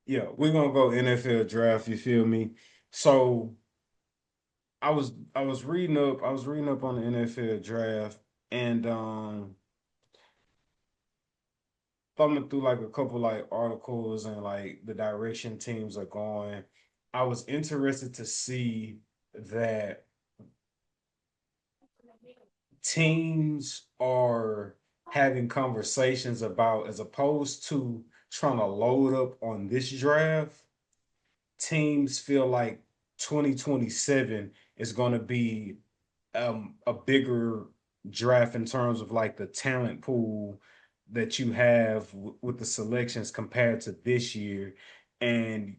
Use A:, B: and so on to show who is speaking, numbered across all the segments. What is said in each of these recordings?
A: Yeah, we're gonna go NFL draft, you feel me? So I was reading up on the NFL draft and thumbing through like a couple like articles and like the direction teams are going. I was interested to see that teams are having conversations about, as opposed to trying to load up on this draft, teams feel like 2027 is going to be a bigger draft in terms of like the talent pool that you have with the selections compared to this year. And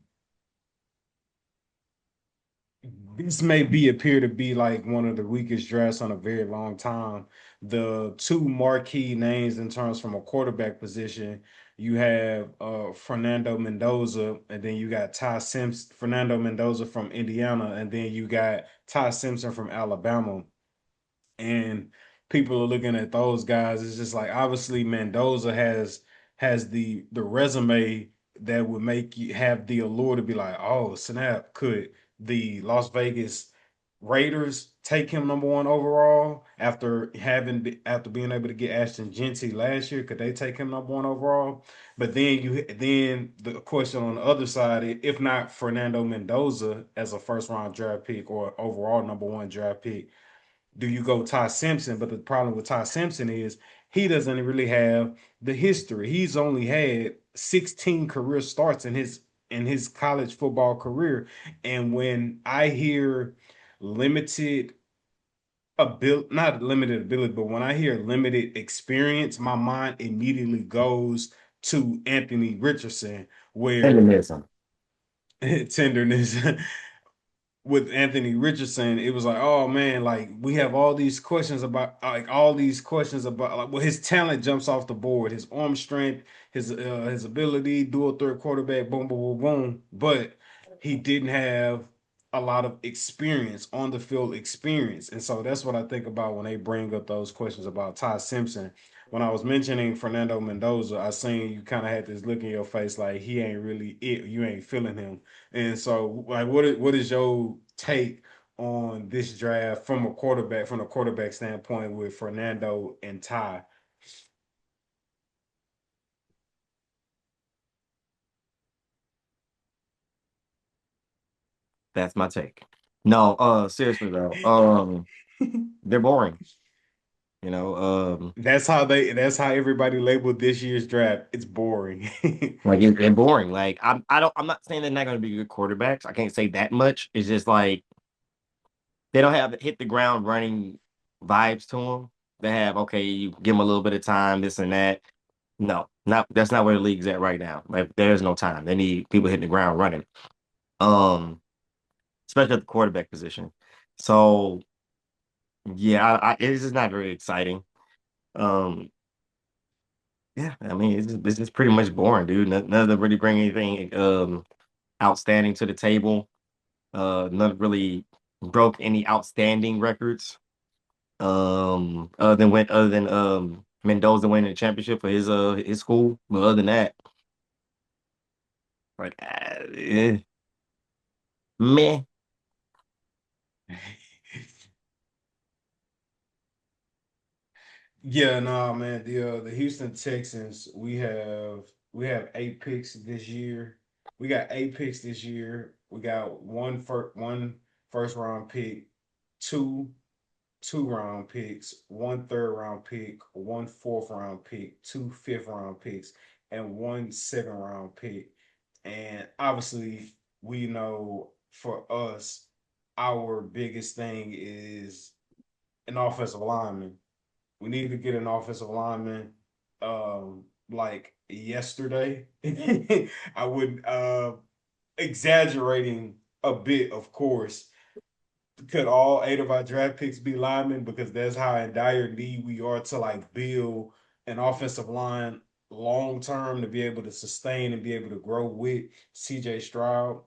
A: this may be appear to be like one of the weakest drafts on a very long time. The two marquee names in terms from a quarterback position, you have Fernando Mendoza, and then you got Ty Simpson, Fernando Mendoza from Indiana, and then you got Ty Simpson from Alabama. And people are looking at those guys. It's just like obviously Mendoza has the resume that would make you have the allure to be like, oh snap, could the Las Vegas Raiders take him number one overall after being able to get Ashton Genty last year? Could they take him number one overall? But then the question on the other side, if not Fernando Mendoza as a first round draft pick or overall number one draft pick, do you go Ty Simpson? But the problem with Ty Simpson is he doesn't really have the history. He's only had 16 career starts in his college football career. And when I hear limited ability, not limited ability, but when I hear limited experience, my mind immediately goes to Anthony Richardson, where
B: Feminism.
A: tenderness with Anthony Richardson, it was like, oh man, like we have all these questions about like, well, his talent jumps off the board, his arm strength, his ability, dual threat quarterback, boom, boom, boom, boom. But he didn't have a lot of experience on the field experience, and so that's what I think about when they bring up those questions about Ty Simpson. When I was mentioning Fernando Mendoza, I seen you kind of had this look in your face like he ain't really it. You ain't feeling him. And so, like, what is your take on this draft from a quarterback standpoint with Fernando and Ty?
B: That's my take. No, seriously though, they're boring. You know,
A: That's how everybody labeled this year's draft. It's boring.
B: like they're boring. Like I'm not saying they're not going to be good quarterbacks. I can't say that much. It's just like they don't have hit the ground running vibes to them. They have okay, you give them a little bit of time, this and that. No, not that's not where the league's at right now. Like there's no time. They need people hitting the ground running. Um, especially at the quarterback position. So yeah, it's just not very exciting. Um, yeah, I mean it's just pretty much boring, dude. None of them really bring anything outstanding to the table. None of really broke any outstanding records. Other than Mendoza winning the championship for his school. But other than that, like meh.
A: Yeah, no, man. The Houston Texans, we have 8 picks this year. We got 8 picks this year. We got one first round pick, two two-round picks, one third-round pick, one fourth-round pick, two fifth-round picks, and one second-round pick. And obviously, we know for us, our biggest thing is an offensive lineman. We need to get an offensive lineman like yesterday. I would exaggerating a bit, of course. Could all 8 of our draft picks be linemen? Because that's how in dire need we are to like build an offensive line long term to be able to sustain and be able to grow with CJ Stroud.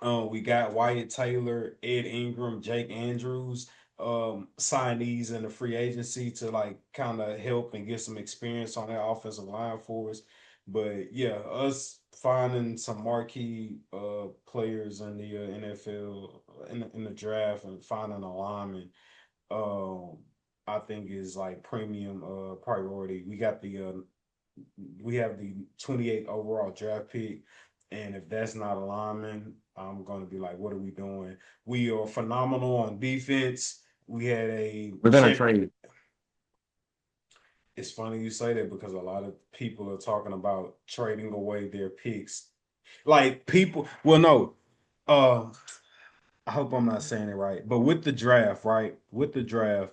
A: We got Wyatt Taylor, Ed Ingram, Jake Andrews, signees in the free agency to like kind of help and get some experience on that offensive line for us. But yeah, us finding some marquee players in the NFL in the draft and finding a lineman, um, I think is like premium priority. We have the 28th overall draft pick, and if that's not a lineman, I'm gonna be like, what are we doing? We are phenomenal on defense. We had a
B: We're gonna
A: champ.
B: trade.
A: It's funny you say that because a lot of people are talking about trading away their picks. Like people, well, no, uh, I hope I'm not saying it right, but with the draft, right? With the draft,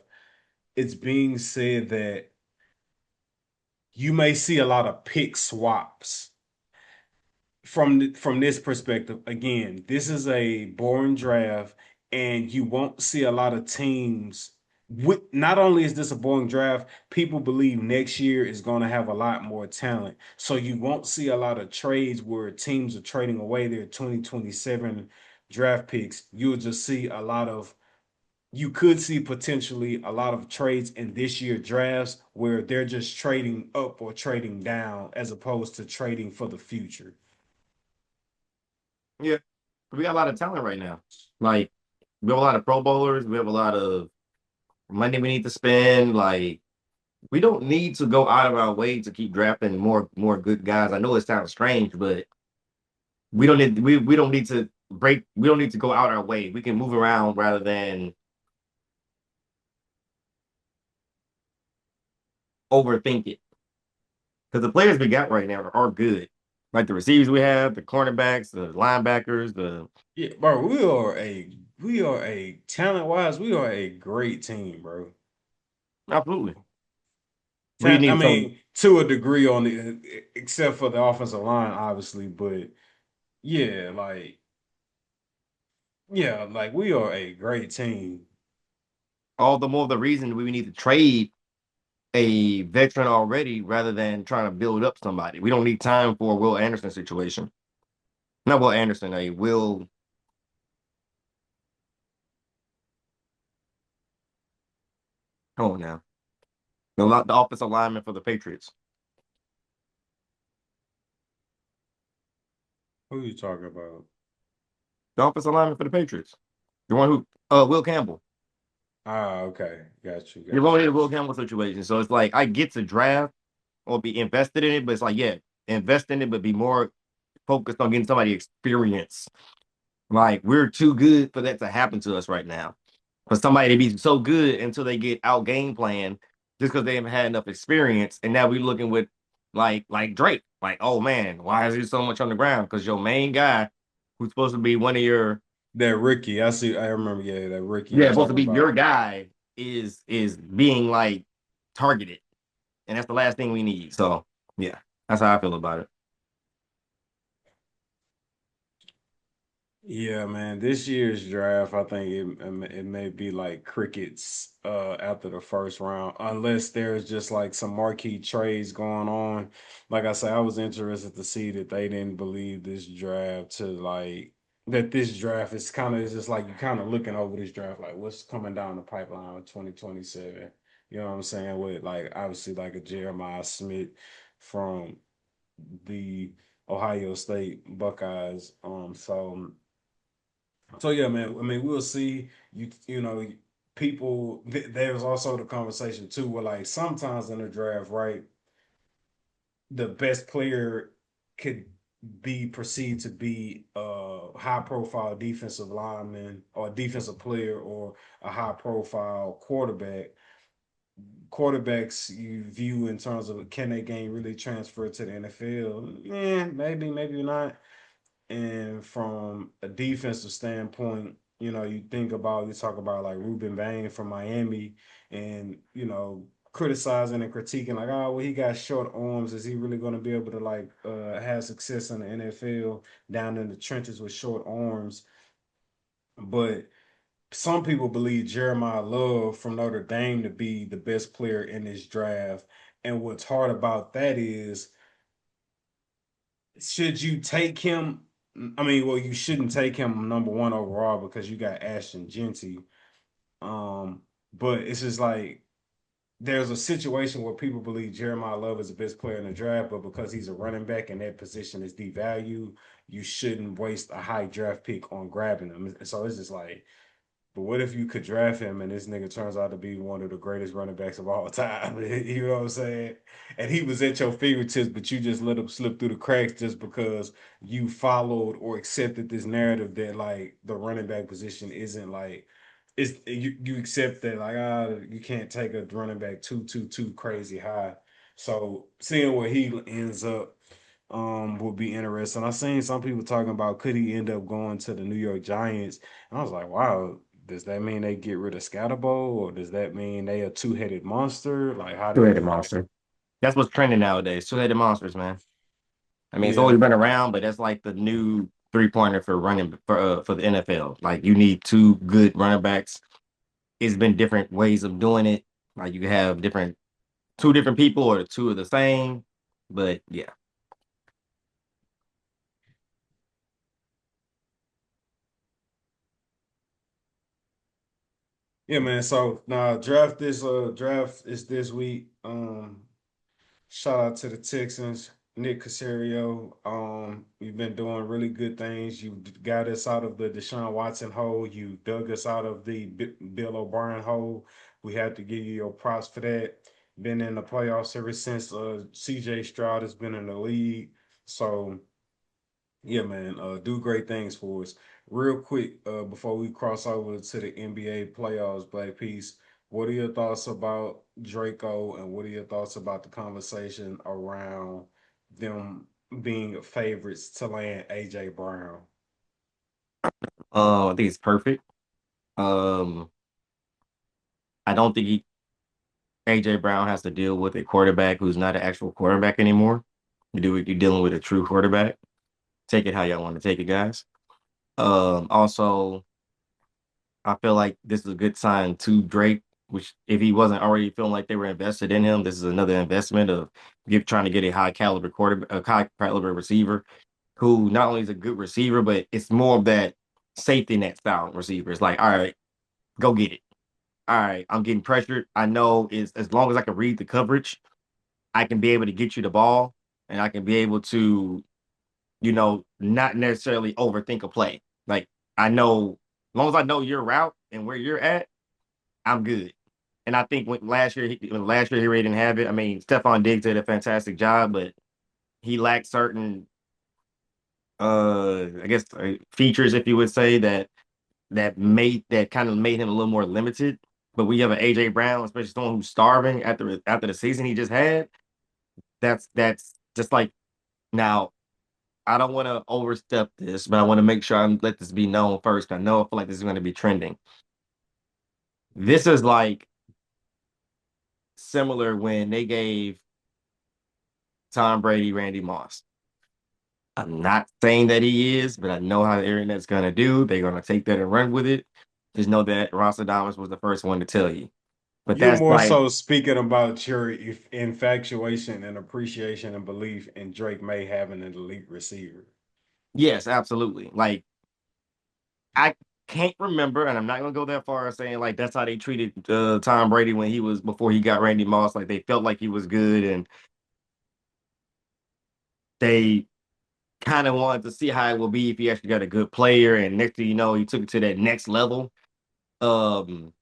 A: it's being said that you may see a lot of pick swaps from this perspective. Again, this is a boring draft, and you won't see a lot of teams. With not only is this a boring draft, people believe next year is going to have a lot more talent. So you won't see a lot of trades where teams are trading away their 2027 draft picks. You'll just see a lot of you could see potentially a lot of trades in this year drafts where they're just trading up or trading down as opposed to trading for the future.
B: Yeah, we got a lot of talent right now. Like we have a lot of Pro Bowlers. We have a lot of money we need to spend. Like we don't need to go out of our way to keep drafting more good guys. I know it sounds strange, but we don't need to break. We don't need to go out our way. We can move around rather than overthink it. Because the players we got right now are good. Like the receivers we have, the cornerbacks, the linebackers, the
A: Yeah, bro, we are a talent wise, we are a great team, bro.
B: absolutely. We
A: I
B: need some
A: mean, to a degree on the except for the offensive line, obviously, but yeah, like we are a great team.
B: all the more the reason we need to trade a veteran already rather than trying to build up somebody. We don't need time for a Will Anderson situation. Not Will Anderson, a Will. Come on now. The offensive lineman for the Patriots.
A: Who are you talking about?
B: The offensive lineman for the Patriots. The one who, Will Campbell.
A: Ah, okay. Got you,
B: You're
A: got
B: only
A: you,
B: in a
A: got
B: Will
A: you.
B: Campbell situation. So it's like, I get to draft or be invested in it, but it's like, yeah, invest in it, but be more focused on getting somebody experience. Like, we're too good for that to happen to us right now. For somebody to be so good until they get out game plan just because they haven't had enough experience. And now we're looking with like Drake. Like, oh man, why is he so much on the ground? Because your main guy, who's supposed to be one of your
A: That Ricky, I see. I remember. Yeah, that Ricky
B: yeah,
A: you're
B: supposed to
A: talking
B: be your
A: about.
B: guy is being like targeted. And that's the last thing we need. So yeah, that's how I feel about it.
A: Yeah, man. This year's draft, I think it may be like crickets after the first round, unless there's just like some marquee trades going on. Like I say, I was interested to see that they didn't believe this draft to like that this draft is kind of just like you kind of looking over this draft like what's coming down the pipeline with 2027. You know what I'm saying? With like obviously like a Jeremiah Smith from the Ohio State Buckeyes. So yeah, man. I mean, we'll see. You know, people. There's also the conversation too, where like sometimes in the draft, right, the best player could be perceived to be a high profile defensive lineman or defensive player or a high profile quarterback. Quarterbacks you view in terms of can they game really transfer to the NFL? Yeah, maybe, maybe not. And from a defensive standpoint, you talk about like Ruben Bain from Miami and, criticizing and critiquing like, oh, well, he got short arms. Is he really going to be able to like have success in the NFL down in the trenches with short arms? But some people believe Jeremiah Love from Notre Dame to be the best player in this draft. And what's hard about that is should you take him? I mean, well, you shouldn't take him number one overall because you got Ashton Genty. But it's just like there's a situation where people believe Jeremiah Love is the best player in the draft, but because he's a running back and that position is devalued, you shouldn't waste a high draft pick on grabbing him. So it's just like, but what if you could draft him and this nigga turns out to be one of the greatest running backs of all time? You know what I'm saying? And he was at your fingertips, but you just let him slip through the cracks just because you followed or accepted this narrative that like the running back position isn't like it's you accept that like you can't take a running back too crazy high. So seeing where he ends up will be interesting. I seen some people talking about could he end up going to the New York Giants, and I was like, wow, does that mean they get rid of Scatterbo, or does that mean they a two-headed monster? Like, how do
B: Two-headed
A: you?
B: monster. That's what's trending nowadays. Two-headed monsters, man. I mean, it's
A: Yeah,
B: always been around, but that's like the new three-pointer for running for the NFL. Like you need two good running backs. It's been different ways of doing it. Like you can have different two different people or two of the same. But yeah.
A: yeah, man. So now draft is this week. Shout out to the Texans, Nick Casario. You've been doing really good things. You got us out of the Deshaun Watson hole. You dug us out of the Bill O'Brien hole. We have to give you your props for that. Been in the playoffs ever since CJ Stroud has been in the league. So yeah, man, do great things for us. Real quick, before we cross over to the NBA playoffs, Black Piece, what are your thoughts about Draco and what are your thoughts about the conversation around them being favorites to land AJ Brown?
B: I think it's perfect. Um, I don't think AJ Brown has to deal with a quarterback who's not an actual quarterback anymore. You're dealing with a true quarterback. Take it how y'all want to take it, guys. Also, I feel like this is a good sign to Drake, which if he wasn't already feeling like they were invested in him, this is another investment of trying to get a high caliber a high caliber receiver who not only is a good receiver, but it's more of that safety net style receiver. It's like, all right, go get it. All right, I'm getting pressured. I know is as long as I can read the coverage, I can be able to get you the ball and I can be able to, not necessarily overthink a play. Like I know, as long as I know your route and where you're at, I'm good. And I think when last year he really didn't have it. I mean, Stephon Diggs did a fantastic job, but he lacked certain, I guess, features, if you would say that kind of made him a little more limited. But we have an AJ Brown, especially someone who's starving after the season he just had. That's just like now. I don't want to overstep this, but I want to make sure I let this be known first. I know I feel like this is going to be trending. This is like similar when they gave Tom Brady Randy Moss. I'm not saying that he is, but I know how the internet's going to do. They're going to take that and run with it. Just know that Ross Adamas was the first one to tell you. But
A: You're
B: that's
A: more
B: like,
A: so speaking about your infatuation and appreciation and belief in Drake May having an elite receiver.
B: yes, absolutely. Like, I can't remember, and I'm not going to go that far as saying like that's how they treated Tom Brady when he was before he got Randy Moss. Like, they felt like he was good and they kind of wanted to see how it would be if he actually got a good player. And next thing you know, he took it to that next level. Um,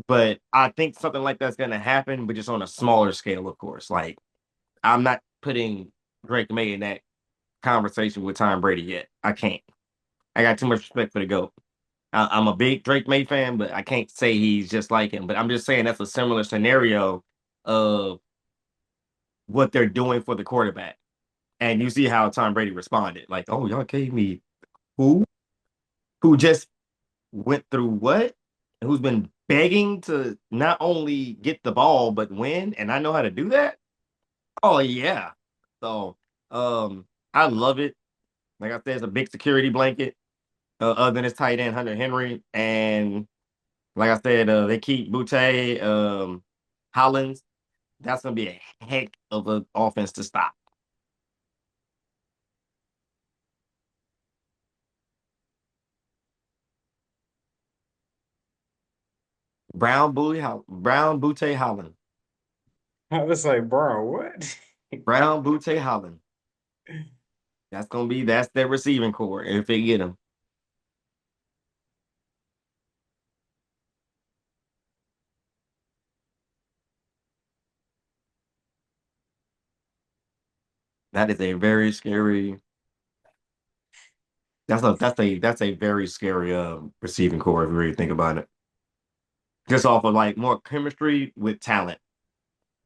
B: but I think something like that's gonna happen, but just on a smaller scale, of course. Like I'm not putting Drake May in that conversation with Tom Brady yet. I can't. I got too much respect for the GOAT. I'm a big Drake May fan, but I can't say he's just like him. But I'm just saying that's a similar scenario of what they're doing for the quarterback. And you see how Tom Brady responded. Like, oh, y'all gave me who? Who just went through what? Who's been begging to not only get the ball but win, and I know how to do that. Oh yeah. So I love it. Like I said, it's a big security blanket. Other than his tight end Hunter Henry, and like I said, they keep Butte, Hollins. That's gonna be a heck of an offense to stop. Brown Butte Holland.
A: I was like, bro, what?
B: Brown, Butte, Holland. That's their receiving core if they get them. That is a very scary. That's a very scary receiving core if you really think about it. Just off of like more chemistry with talent.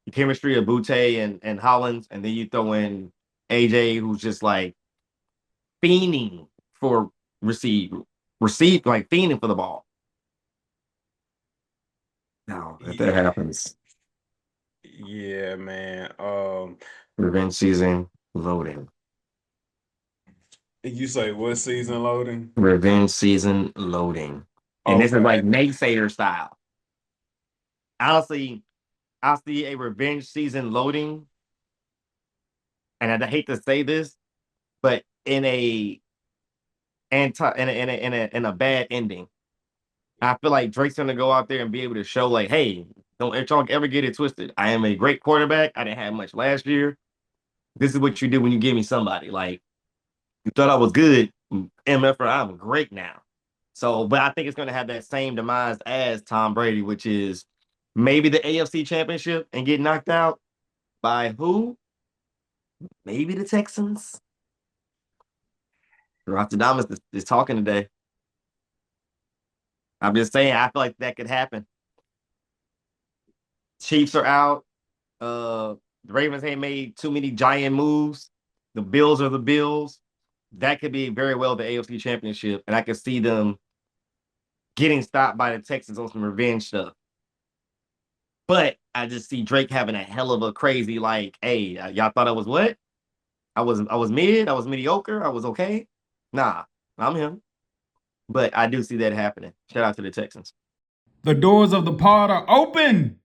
B: The chemistry of Butte and Hollins, and then you throw in AJ, who's just like fiending for receive, like fiending for the ball. Now, if that
A: Yeah,
B: happens,
A: yeah, man.
B: revenge season loading.
A: You say what season loading?
B: Revenge season loading. And
A: Oh,
B: this is
A: for
B: like naysayer style. Honestly, I see a revenge season loading, and I hate to say this, but in a bad ending. I feel like Drake's gonna go out there and be able to show like, hey, don't y'all ever get it twisted. I am a great quarterback. I didn't have much last year. This is what you do when you give me somebody. Like you thought I was good, MF, I'm great now. So, but I think it's gonna have that same demise as Tom Brady, which is maybe the AFC championship and get knocked out by who? Maybe the Texans. Rotterdam is talking today. I'm just saying, I feel like that could happen. Chiefs are out. The Ravens ain't made too many giant moves. The Bills are the Bills. That could be very well the AFC Championship, and I could see them getting stopped by the Texans on some revenge stuff. But I just see Drake having a hell of a crazy like, hey, y'all thought I was what? I was mid, I was mediocre, I was okay. Nah, I'm him. But I do see that happening. Shout out to the Texans.
C: The doors of the pod are open.